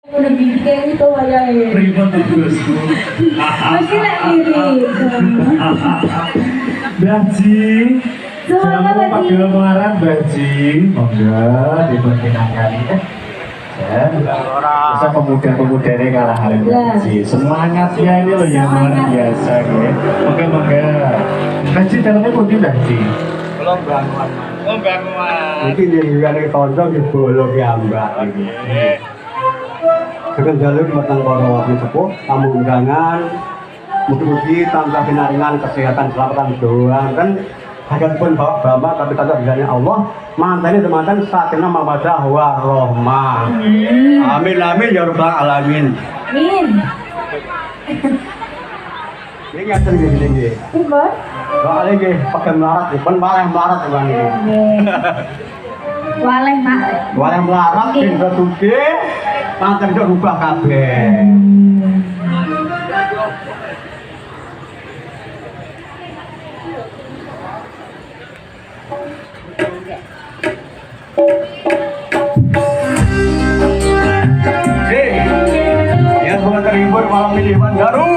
Udah bikin itu aja ya. Ribet bosku. Masih lagi irit. Baji. Semangat Selamat lagi. pagi lamaran Baji. Monggo diperkenalkan ya. Bisa pemuda-pemuda ini kalah hari Baji. Semangatnya ini loh yang luar biasa ya. Moga-moga. Baji dalamnya putih Baji. Belum bangun. Oh bangun. Iki juga nek kanca di bolong ya Mbak. Dengan jalur matang para wakil sepuh, tamu undangan, mugi-mugi tansah pinaringan kesehatan, keselamatan doang kan. Hagan pun bawa bama tapi kata bilangnya Allah, mantane teman-teman satina mamadah warahmah. Amin amin ya rabbal alamin. Min. Ini ngaten gini. Ibu. Soalnya nggih pakai melarat, pun melarat Bang iki. Waleh mak. Waleh melarat sing ketuke pancen yo rubah kabeh. Ya semoga terhibur malam ini Bandaru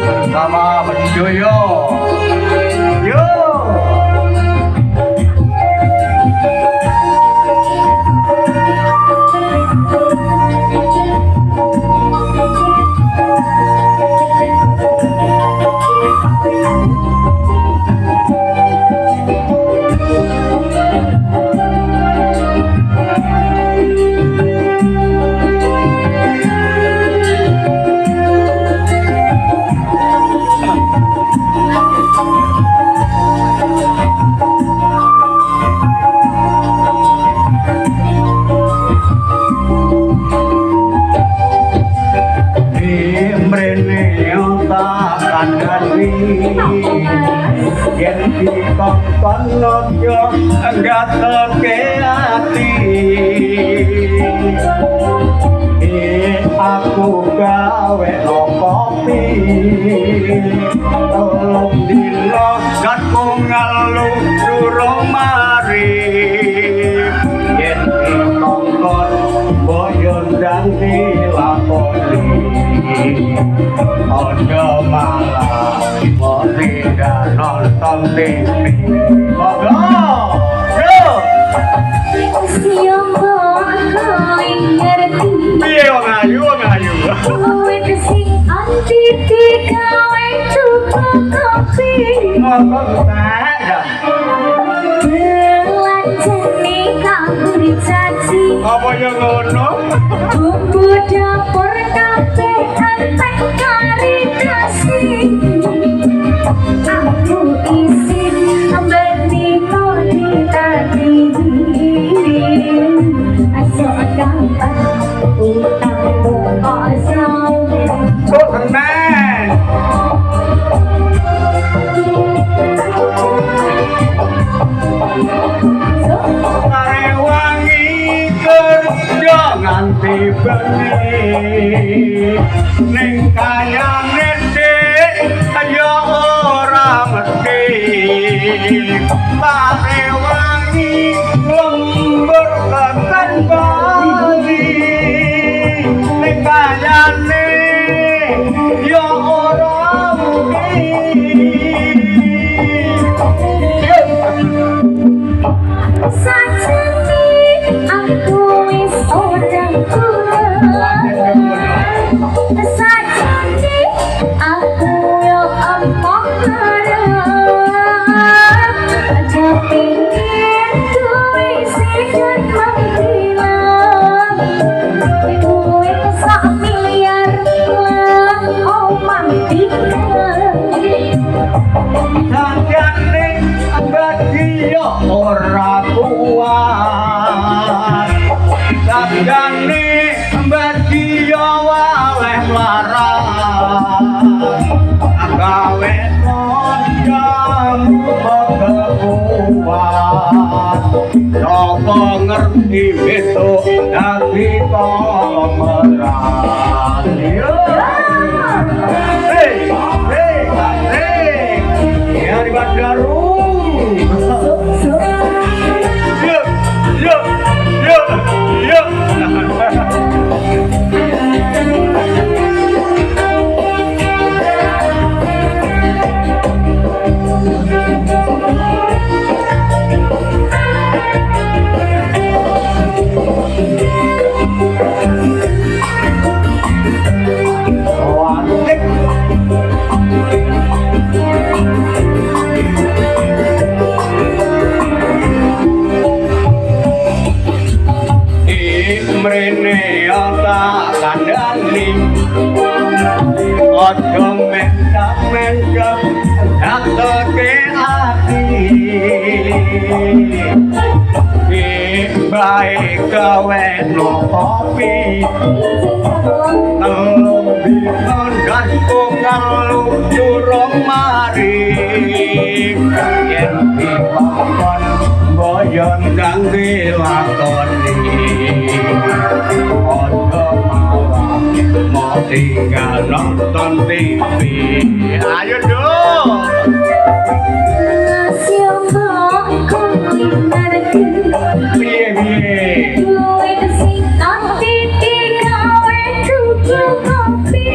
bersama Joyo. Yo. Yen dikongkon nojo enggak teke hati. Aku gawe no kopi tolong dilo gatku ngalu durung mari. Yen dikongkon boyo ndang dilakoni ojo malah tidak nonton TV. Monggo. Yo. Siapa ngerti? Piye wong ayu. Kowe sing anti digawe cukup kopi. Monggo tak. Belanjane kabur caci. Apa yo ngono? Bumbu dapur kabeh antek kari kasih. Aku isin beni moni tadi. Asok gampang utang kosong. Kok tenan. Wangi kerja nganti bengi ning kayane dik ya ora mesti pare wangi lembur tekan bali ning kayane ya ora Sajane aku wis orang tua. Sajane aku yo empok harap. Tapi duwe sedot mangkilan. Duwe sak miliar lan omah tinggal. Sajane bagiyo ora kuat. Sajane bagiyo waleh melarat. Gawe konjam kuat. Napa ngerti besok dadi komerat. Hey. Ya di Bandaru. Yuk. tak kandani ojo mencap jatuhke ati baik gawe no kopi Lebih gantungan lu curang mari Yang dipakon boyon kang dilakoni Ojo malah mau tinggal nonton TV Ayo dong Siapa kau mengerti Piye-piye Gue sing nanti digawe cucu kopi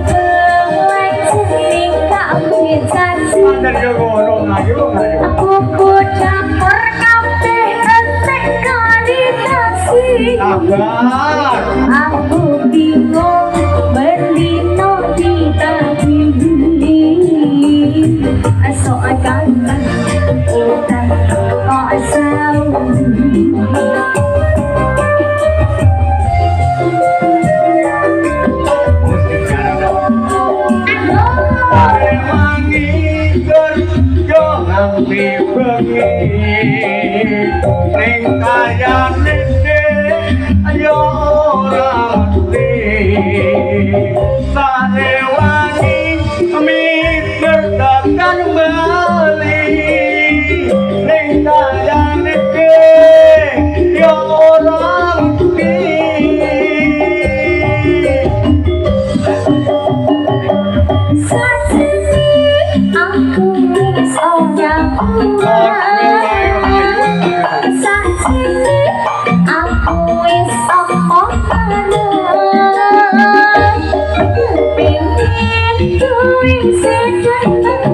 Belai sering tak berjanji Mandan ke gunung ayo Aku kucampur kabeh entek karitasi Sabar Aku bingung berdino ditagih Asok akan utang kok asal Wangi kerja nganti bengi ning kayane ayo ora mesti sare wangi mikir tekan bali ning kayane yo ora mesti Saat ini aku seorang Saat ini aku seorang Pengen ku sedang